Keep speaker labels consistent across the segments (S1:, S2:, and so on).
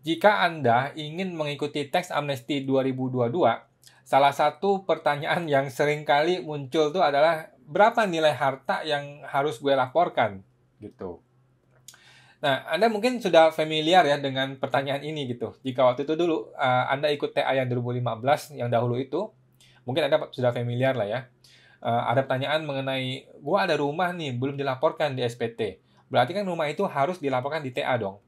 S1: Jika Anda ingin mengikuti teks amnesti 2022, salah satu pertanyaan yang sering kali muncul tuh adalah berapa nilai harta yang harus gue laporkan gitu. Nah, Anda mungkin sudah familiar ya dengan pertanyaan ini gitu. Jika waktu itu dulu Anda ikut TA yang 2015 yang dahulu itu, mungkin Anda sudah familiar lah ya. Ada pertanyaan mengenai, gua ada rumah nih belum dilaporkan di SPT. Berarti kan rumah itu harus dilaporkan di TA dong.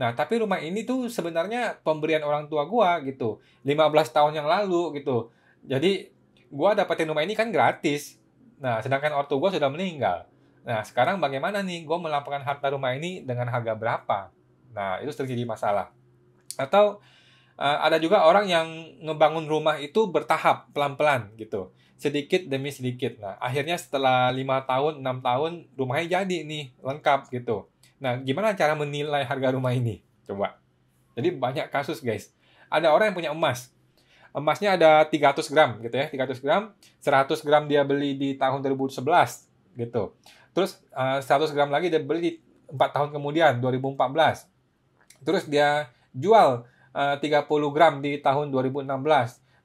S1: Nah, tapi rumah ini tuh sebenarnya pemberian orang tua gua gitu. 15 tahun yang lalu gitu. Jadi, gua dapetin rumah ini kan gratis. Nah, sedangkan ortu gua sudah meninggal. Nah, sekarang bagaimana nih gua melaporkan harta rumah ini dengan harga berapa? Nah, itu sering jadi masalah. Atau ada juga orang yang ngebangun rumah itu bertahap, pelan-pelan gitu. Sedikit demi sedikit. Nah, akhirnya setelah 5 tahun, 6 tahun, rumahnya jadi nih, lengkap gitu. Nah, gimana cara menilai harga rumah ini? Coba. Jadi banyak kasus, guys. Ada orang yang punya emas. Emasnya ada 300 gram gitu ya, 300 gram. 100 gram dia beli di tahun 2011 gitu. Terus 100 gram lagi dia beli di 4 tahun kemudian, 2014. Terus dia jual 30 gram di tahun 2016.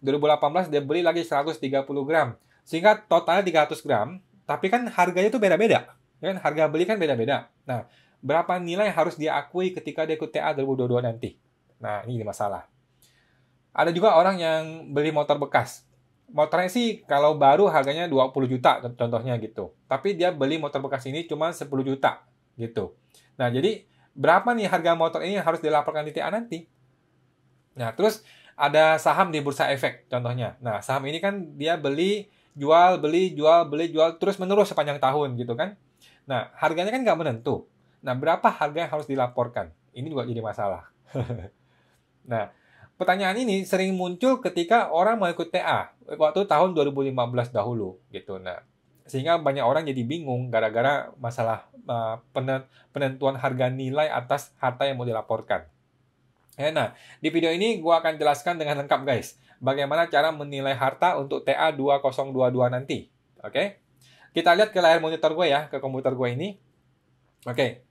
S1: 2018 dia beli lagi 130 gram. Sehingga totalnya 300 gram, tapi kan harganya itu beda-beda. Kan harga beli kan beda-beda. Nah, berapa nilai harus dia akui ketika dia ikut TA 2022 nanti? Nah, ini masalah. Ada juga orang yang beli motor bekas. Motornya sih kalau baru harganya 20 juta contohnya gitu. Tapi dia beli motor bekas ini cuma 10 juta gitu. Nah, jadi berapa nih harga motor ini yang harus dilaporkan di TA nanti? Nah, terus ada saham di bursa efek contohnya. Nah, saham ini kan dia beli, jual, beli, jual, beli, jual terus menerus sepanjang tahun gitu kan. Nah, harganya kan nggak menentu. Nah, berapa harga yang harus dilaporkan? Ini juga jadi masalah. Nah, pertanyaan ini sering muncul ketika orang mau ikut TA waktu tahun 2015 dahulu gitu. Nah, sehingga banyak orang jadi bingung gara-gara masalah penentuan harga nilai atas harta yang mau dilaporkan. Nah, di video ini gue akan jelaskan dengan lengkap guys, bagaimana cara menilai harta untuk TA 2022 nanti. Oke, kita lihat ke layar monitor gue ya, ke komputer gue ini. Oke,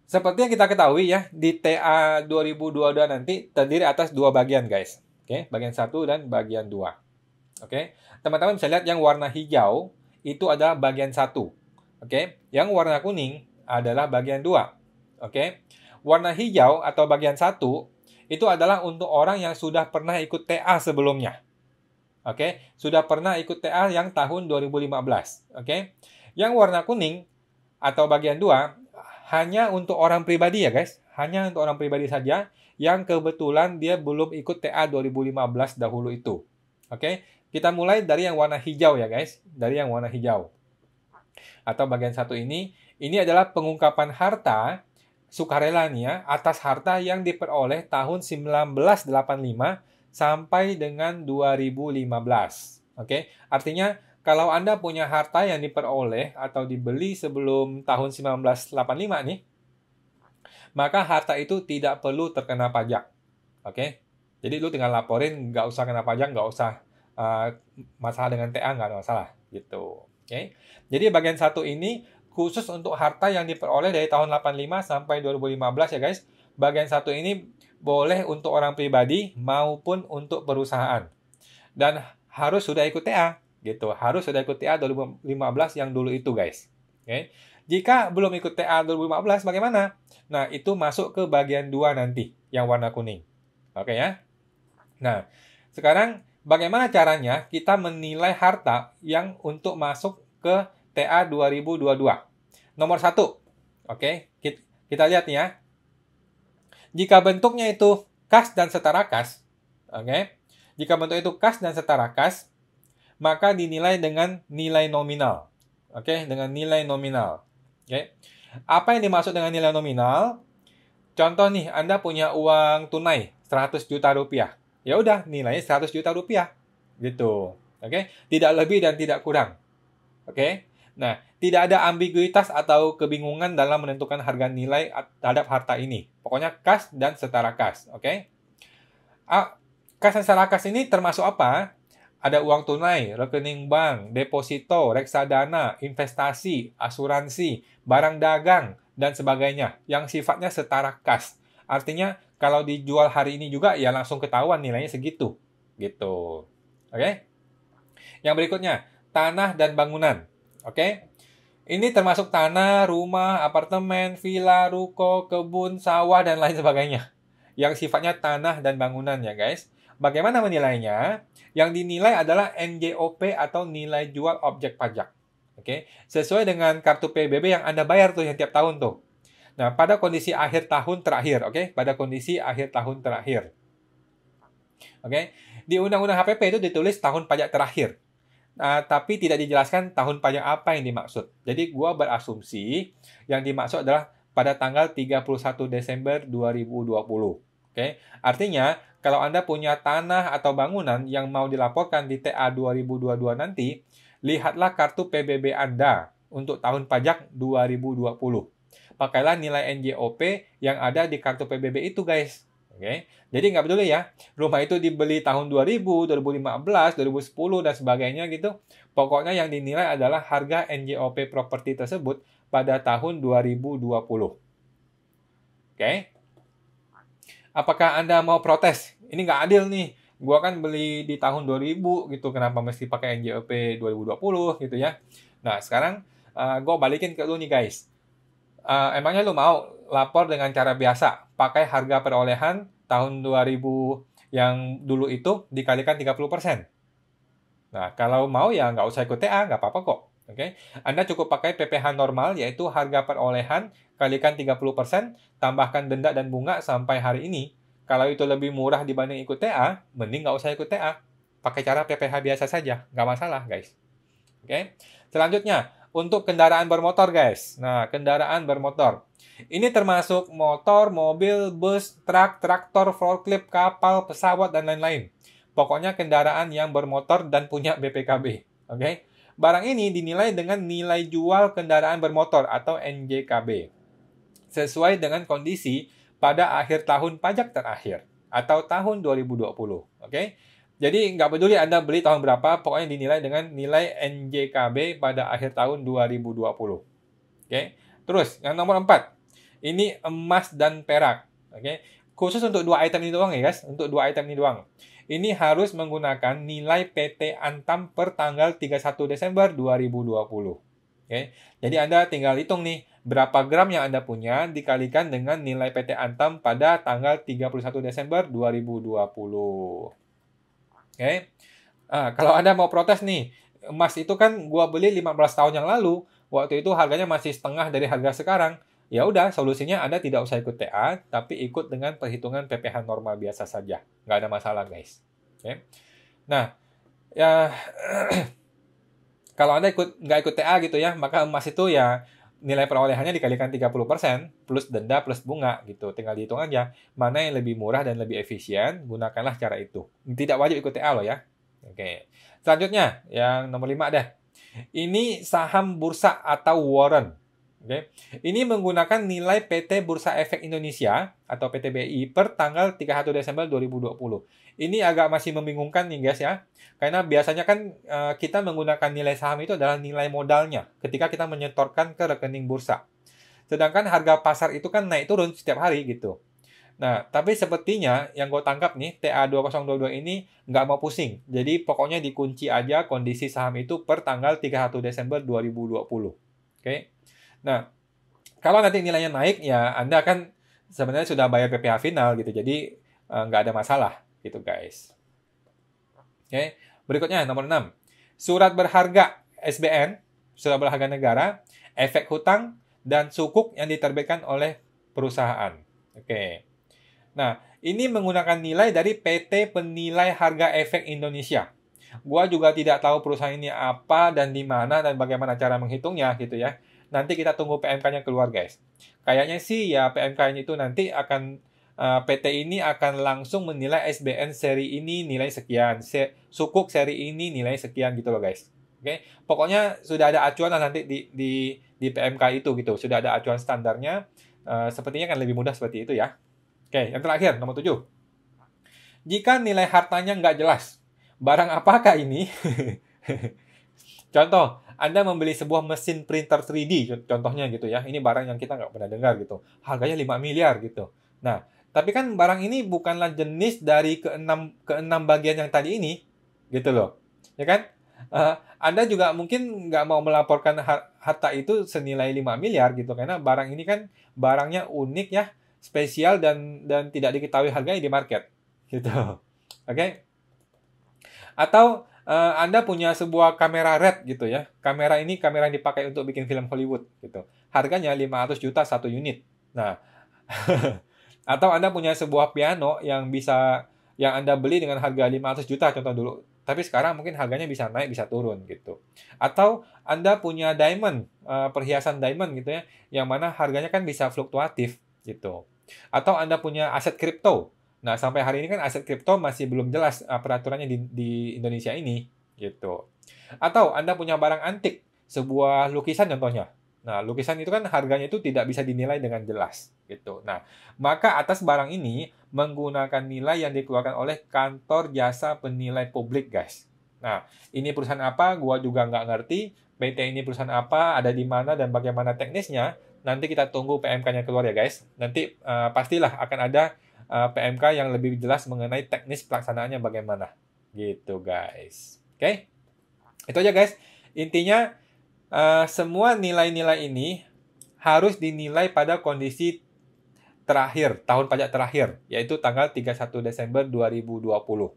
S1: seperti yang kita ketahui ya, di TA 2022 nanti terdiri atas dua bagian guys. Oke, bagian 1 dan bagian 2. Oke, teman-teman bisa lihat yang warna hijau itu adalah bagian 1. Oke, yang warna kuning adalah bagian 2. Oke, warna hijau atau bagian 1 itu adalah untuk orang yang sudah pernah ikut TA sebelumnya. Oke, sudah pernah ikut TA yang tahun 2015. Oke, yang warna kuning atau bagian 2 hanya untuk orang pribadi ya guys. Hanya untuk orang pribadi saja yang kebetulan dia belum ikut TA 2015 dahulu itu. Oke, kita mulai dari yang warna hijau ya guys. Dari yang warna hijau. Atau bagian 1 ini adalah pengungkapan harta sukarela nih ya, atas harta yang diperoleh tahun 1985 sampai dengan 2015. Oke, artinya kalau Anda punya harta yang diperoleh atau dibeli sebelum tahun 1985 nih, maka harta itu tidak perlu terkena pajak. Oke, jadi lu tinggal laporin, nggak usah kena pajak, nggak usah masalah dengan TA, nggak ada masalah gitu. Oke, jadi bagian 1 ini khusus untuk harta yang diperoleh dari tahun 85 sampai 2015 ya guys. Bagian 1 ini boleh untuk orang pribadi maupun untuk perusahaan. Dan harus sudah ikut TA gitu. Harus sudah ikut TA 2015 yang dulu itu guys. Oke. Jika belum ikut TA 2015 bagaimana? Nah, itu masuk ke bagian 2 nanti yang warna kuning. Oke ya. Nah, sekarang bagaimana caranya kita menilai harta yang untuk masuk ke TA 2022. Nomor 1. Oke, kita lihat nih ya. Jika bentuknya itu kas dan setara kas, oke. Jika bentuk itu kas dan setara kas, maka dinilai dengan nilai nominal. Oke, dengan nilai nominal. Oke. Apa yang dimaksud dengan nilai nominal? Contoh nih, Anda punya uang tunai 100 juta rupiah. Ya udah, nilainya 100 juta rupiah. Gitu. Oke, tidak lebih dan tidak kurang. Oke. Nah, tidak ada ambiguitas atau kebingungan dalam menentukan harga nilai terhadap harta ini. Pokoknya kas dan setara kas, oke? Kas dan setara kas ini termasuk apa? Ada uang tunai, rekening bank, deposito, reksadana, investasi, asuransi, barang dagang, dan sebagainya yang sifatnya setara kas. Artinya, kalau dijual hari ini juga ya langsung ketahuan nilainya segitu. Gitu. Oke? Yang berikutnya, tanah dan bangunan. Oke? Ini termasuk tanah, rumah, apartemen, villa, ruko, kebun, sawah, dan lain sebagainya. Yang sifatnya tanah dan bangunan ya guys. Bagaimana menilainya? Yang dinilai adalah NJOP atau nilai jual objek pajak. Oke, sesuai dengan kartu PBB yang Anda bayar tuh yang tiap tahun tuh. Nah, pada kondisi akhir tahun terakhir, oke? Pada kondisi akhir tahun terakhir. Oke, di Undang-Undang HPP itu ditulis tahun pajak terakhir. Tapi tidak dijelaskan tahun pajak apa yang dimaksud. Jadi gua berasumsi yang dimaksud adalah pada tanggal 31 Desember 2020. Oke. Artinya, kalau Anda punya tanah atau bangunan yang mau dilaporkan di TA 2022 nanti, lihatlah kartu PBB Anda untuk tahun pajak 2020. Pakailah nilai NJOP yang ada di kartu PBB itu, guys. Oke. Jadi nggak peduli ya, rumah itu dibeli tahun 2000, 2015, 2010, dan sebagainya gitu. Pokoknya yang dinilai adalah harga NJOP properti tersebut pada tahun 2020. Oke? Apakah Anda mau protes? Ini nggak adil nih. Gua kan beli di tahun 2000 gitu, kenapa mesti pakai NJOP 2020 gitu ya. Nah, sekarang gue balikin ke lu nih guys. Emangnya lu mau lapor dengan cara biasa, pakai harga perolehan tahun 2000 yang dulu itu dikalikan 30%? Nah, kalau mau ya nggak usah ikut TA, nggak apa-apa kok. Oke, Anda cukup pakai PPh normal, yaitu harga perolehan kalikan 30%, tambahkan denda dan bunga sampai hari ini. Kalau itu lebih murah dibanding ikut TA, mending nggak usah ikut TA. Pakai cara PPh biasa saja, nggak masalah guys. Oke, selanjutnya, untuk kendaraan bermotor guys. Nah, kendaraan bermotor. Ini termasuk motor, mobil, bus, truk, traktor, forklift, kapal, pesawat, dan lain-lain. Pokoknya kendaraan yang bermotor dan punya BPKB. Oke? Barang ini dinilai dengan nilai jual kendaraan bermotor atau NJKB. Sesuai dengan kondisi pada akhir tahun pajak terakhir atau tahun 2020. Oke? Jadi nggak peduli Anda beli tahun berapa, pokoknya dinilai dengan nilai NJKB pada akhir tahun 2020. Oke? Terus, yang nomor 4. Ini emas dan perak. Oke? Khusus untuk dua item ini doang ya guys. Untuk dua item ini doang. Ini harus menggunakan nilai PT Antam per tanggal 31 Desember 2020. Oke? Jadi Anda tinggal hitung nih, berapa gram yang Anda punya dikalikan dengan nilai PT Antam pada tanggal 31 Desember 2020. Oke? Kalau Anda mau protes nih, emas itu kan gua beli 15 tahun yang lalu, waktu itu harganya masih setengah dari harga sekarang. Ya udah, solusinya Anda tidak usah ikut TA, tapi ikut dengan perhitungan PPh normal biasa saja. Nggak ada masalah, guys. Oke? Nah, ya kalau Anda nggak ikut TA gitu ya, maka emas itu ya nilai perolehannya dikalikan 30% plus denda plus bunga gitu. Tinggal dihitung aja mana yang lebih murah dan lebih efisien, gunakanlah cara itu. Tidak wajib ikut TA loh ya. Oke. Selanjutnya, yang nomor 5 deh. Ini saham bursa atau warrant. Oke. Ini menggunakan nilai PT Bursa Efek Indonesia atau PTBI per tanggal 31 Desember 2020. Ini agak masih membingungkan nih guys ya. Karena biasanya kan kita menggunakan nilai saham itu adalah nilai modalnya ketika kita menyetorkan ke rekening bursa. Sedangkan harga pasar itu kan naik turun setiap hari gitu. Nah, tapi sepertinya yang gue tangkap nih, TA2022 ini nggak mau pusing. Jadi pokoknya dikunci aja kondisi saham itu per tanggal 31 Desember 2020. Oke. Nah, kalau nanti nilainya naik, ya Anda kan sebenarnya sudah bayar PPh final gitu. Jadi nggak ada masalah gitu guys. Oke. Berikutnya nomor 6. Surat berharga SBN, surat berharga negara, efek hutang, dan sukuk yang diterbitkan oleh perusahaan. Oke. Nah, ini menggunakan nilai dari PT Penilai Harga Efek Indonesia. Gua juga tidak tahu perusahaan ini apa dan di mana dan bagaimana cara menghitungnya gitu ya. Nanti kita tunggu PMK-nya keluar guys. Kayaknya sih ya PMK-nya itu nanti akan PT ini akan langsung menilai SBN seri ini nilai sekian, sukuk seri ini nilai sekian gitu loh guys. Oke, pokoknya sudah ada acuan lah nanti di PMK itu gitu. Sudah ada acuan standarnya. Sepertinya kan lebih mudah seperti itu ya. Oke, yang terakhir nomor 7. Jika nilai hartanya nggak jelas, barang apakah ini? Contoh, Anda membeli sebuah mesin printer 3D, contohnya gitu ya. Ini barang yang kita nggak pernah dengar gitu. Harganya 5 miliar gitu. Nah, Tapi kan barang ini bukanlah jenis dari keenam bagian yang tadi ini, gitu loh. Ya kan? Anda juga mungkin nggak mau melaporkan harta itu senilai 5 miliar gitu, karena barang ini kan barangnya unik ya, spesial dan tidak diketahui harganya di market, gitu. Oke? Atau Anda punya sebuah kamera RED gitu ya. Kamera ini kamera yang dipakai untuk bikin film Hollywood gitu. Harganya 500 juta satu unit. Nah, atau Anda punya sebuah piano yang Anda beli dengan harga 500 juta contoh dulu. Tapi sekarang mungkin harganya bisa naik, bisa turun gitu. Atau Anda punya diamond, perhiasan diamond gitu ya, yang mana harganya kan bisa fluktuatif gitu. Atau Anda punya aset kripto. Nah, sampai hari ini kan aset kripto masih belum jelas peraturannya di Indonesia ini gitu. Atau Anda punya barang antik, sebuah lukisan contohnya. Nah, lukisan itu kan harganya itu tidak bisa dinilai dengan jelas gitu. Nah, maka atas barang ini menggunakan nilai yang dikeluarkan oleh kantor jasa penilai publik, guys. Nah, ini perusahaan apa? Gua juga nggak ngerti. PT ini perusahaan apa? Ada di mana dan bagaimana teknisnya? Nanti kita tunggu PMK-nya keluar ya, guys. Nanti pastilah akan ada PMK yang lebih jelas mengenai teknis pelaksanaannya bagaimana. Gitu, guys. Oke? Itu aja, guys. Intinya, semua nilai-nilai ini harus dinilai pada kondisi terakhir, tahun pajak terakhir, yaitu tanggal 31 Desember 2020.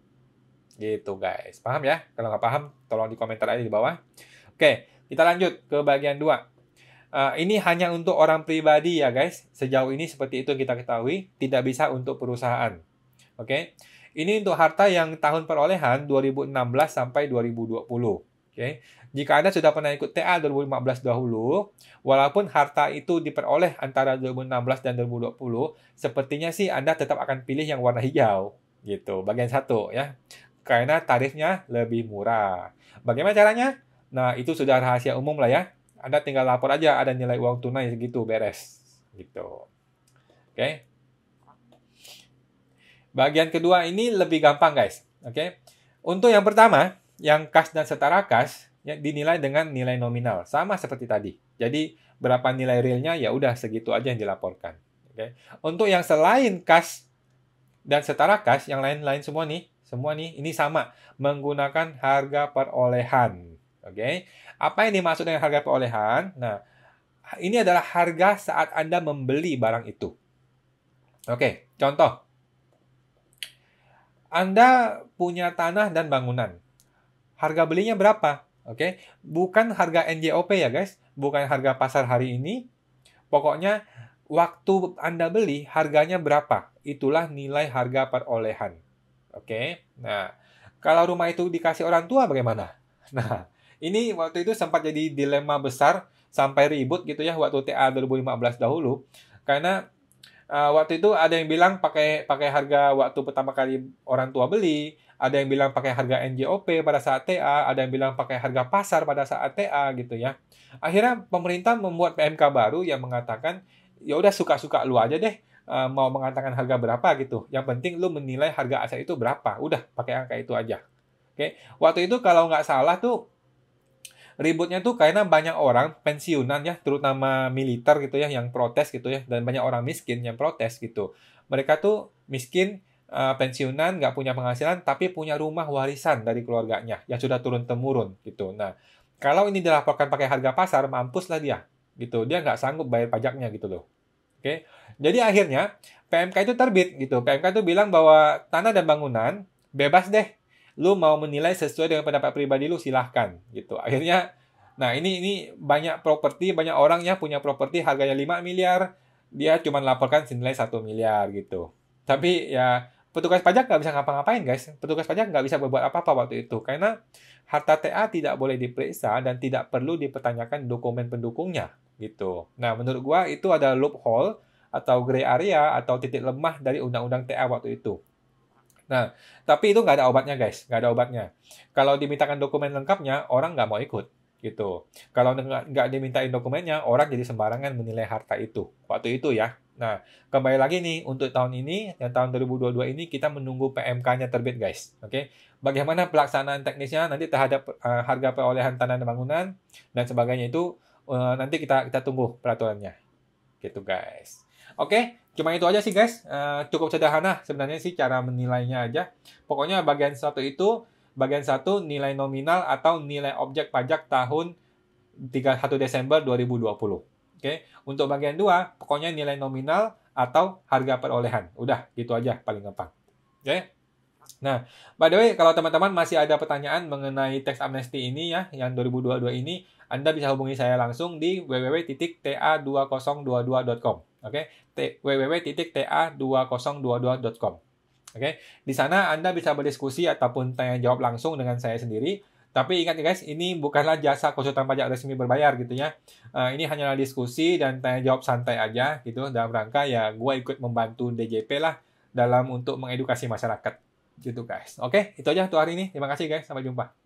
S1: Gitu, guys. Paham ya? Kalau nggak paham, tolong di komentar aja di bawah. Oke, kita lanjut ke bagian 2. Ini hanya untuk orang pribadi ya, guys. Sejauh ini seperti itu kita ketahui, tidak bisa untuk perusahaan. Oke. Ini untuk harta yang tahun perolehan 2016 sampai 2020. Oke. Jika Anda sudah pernah ikut TA 2015 dahulu, walaupun harta itu diperoleh antara 2016 dan 2020, sepertinya sih Anda tetap akan pilih yang warna hijau. Gitu, bagian 1 ya. Karena tarifnya lebih murah. Bagaimana caranya? Nah, itu sudah rahasia umum lah ya. Anda tinggal lapor aja ada nilai uang tunai segitu, beres. Gitu. Oke. Bagian kedua ini lebih gampang, guys. Oke. Untuk yang pertama, yang kas dan setara kas ya, dinilai dengan nilai nominal, sama seperti tadi. Jadi berapa nilai realnya ya udah segitu aja yang dilaporkan. Oke. Untuk yang selain kas dan setara kas, yang lain-lain semua nih ini sama menggunakan harga perolehan. Oke. Apa yang dimaksud dengan harga perolehan? Nah, ini adalah harga saat Anda membeli barang itu. Oke, contoh. Anda punya tanah dan bangunan. Harga belinya berapa? Oke, bukan harga NJOP ya, guys. Bukan harga pasar hari ini. Pokoknya waktu Anda beli harganya berapa? Itulah nilai harga perolehan. Oke. Nah, kalau rumah itu dikasih orang tua bagaimana? Nah, ini waktu itu sempat jadi dilema besar sampai ribut gitu ya waktu TA 2015 dahulu. Karena waktu itu ada yang bilang pakai harga waktu pertama kali orang tua beli, ada yang bilang pakai harga NJOP pada saat TA, ada yang bilang pakai harga pasar pada saat TA gitu ya. Akhirnya pemerintah membuat PMK baru yang mengatakan ya udah suka-suka lu aja deh mau mengatakan harga berapa gitu. Yang penting lu menilai harga aset itu berapa. Udah pakai angka itu aja. Oke. Waktu itu kalau nggak salah tuh ributnya tuh karena banyak orang pensiunan ya, terutama militer gitu ya, yang protes gitu ya, dan banyak orang miskin yang protes gitu. Mereka tuh miskin, pensiunan, nggak punya penghasilan, tapi punya rumah warisan dari keluarganya yang sudah turun-temurun gitu. Nah, kalau ini dilaporkan pakai harga pasar, mampuslah dia gitu. Dia nggak sanggup bayar pajaknya gitu loh. Oke, jadi akhirnya PMK itu terbit gitu. PMK itu bilang bahwa tanah dan bangunan bebas deh, lu mau menilai sesuai dengan pendapat pribadi lu silahkan gitu. Akhirnya, nah ini banyak properti, banyak orang ya punya properti harganya 5 miliar, dia cuma laporkan senilai 1 miliar gitu. Tapi ya petugas pajak nggak bisa ngapa-ngapain guys. Petugas pajak nggak bisa berbuat apa-apa waktu itu karena harta TA tidak boleh diperiksa dan tidak perlu dipertanyakan dokumen pendukungnya gitu. Nah menurut gua itu ada loophole atau gray area atau titik lemah dari undang-undang TA waktu itu. Nah, tapi itu nggak ada obatnya, guys. Nggak ada obatnya. Kalau dimintakan dokumen lengkapnya, orang nggak mau ikut. Gitu. Kalau nggak dimintain dokumennya, orang jadi sembarangan menilai harta itu. Waktu itu ya. Nah, kembali lagi nih, untuk tahun ini, yang tahun 2022 ini, kita menunggu PMK-nya terbit, guys. Oke. Bagaimana pelaksanaan teknisnya nanti terhadap harga perolehan tanah dan bangunan, dan sebagainya itu, nanti kita tunggu peraturannya. Gitu, guys. Oke, Cuma itu aja sih guys, cukup sederhana sebenarnya sih cara menilainya aja. Pokoknya bagian satu itu, bagian satu nilai nominal atau nilai objek pajak tahun 31 Desember 2020. Oke, untuk bagian dua, pokoknya nilai nominal atau harga perolehan. Udah, gitu aja paling gampang. Oke. Nah, by the way, kalau teman-teman masih ada pertanyaan mengenai tax amnesty ini ya, yang 2022 ini, Anda bisa hubungi saya langsung di www.ta2022.com. Oke, www.ta2022.com. Oke, di sana Anda bisa berdiskusi ataupun tanya jawab langsung dengan saya sendiri. Tapi ingat guys, ini bukanlah jasa konsultan pajak resmi berbayar gitu ya. Ini hanyalah diskusi dan tanya jawab santai aja gitu dalam rangka ya gue ikut membantu DJP lah dalam untuk mengedukasi masyarakat gitu guys. Oke, itu aja untuk hari ini. Terima kasih guys, sampai jumpa.